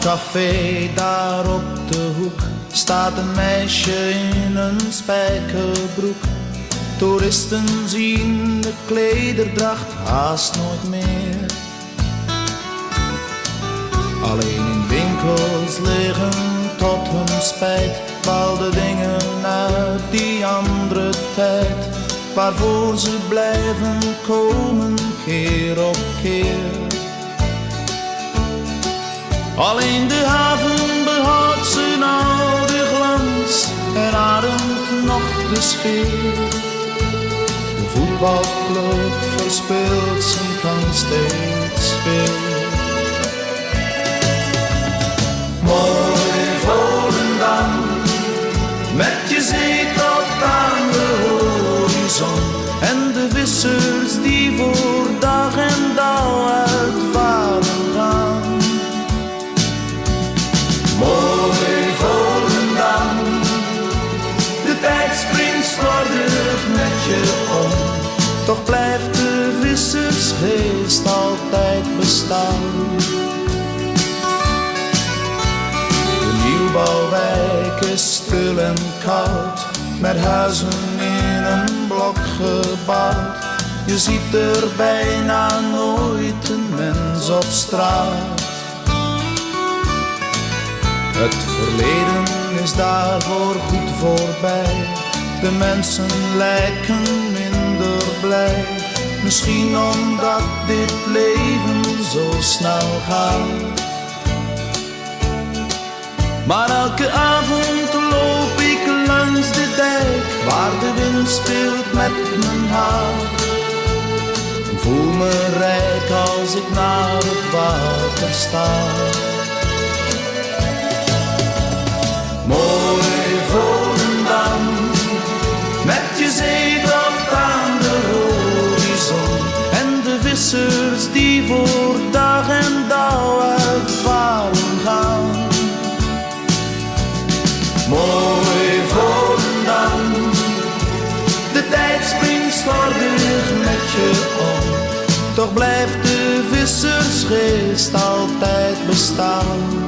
café daar op de hoek staat een meisje in een spijkerbroek. Toeristen zien de klederdracht haast nooit meer. Alleen in winkels liggen tot hun spijt bepaalde dingen uit die andere tijd, waarvoor ze blijven komen keer op keer. Alleen de haven behoudt zijn oude glans en ademt nog de sfeer. De voetbalclub verspeelt zijn kans steeds weer. Mooi Volendam, met je zee tot aan de horizon en de vissers die voor dag en dauw uitvaren gaan. Mooi Volendam, de tijd springt slordig met je om, toch blijft de vissersgeest altijd bestaan. De nieuwbouwwijk is stil en koud, met huizen in een blok gebouwd. Je ziet er bijna nooit een mens op straat. Het verleden is daarvoor goed voorbij. De mensen lijken minder blij. Misschien omdat dit leven zo snel gaat. Maar elke avond loop ik langs de dijk, waar de wind speelt met mijn haar. Ik voel me rijk als ik naar het water sta. Mooi Volendam, met je zee tot aan de horizon en de vissers die voor dag en dauw uitvaren gaan. Mooi Volendam, de tijd springt slordig met je om, toch blijft de vissersgeest altijd bestaan.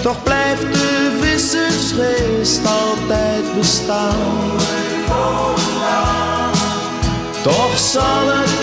Toch blijft de vissersgeest altijd bestaan. Toch zal het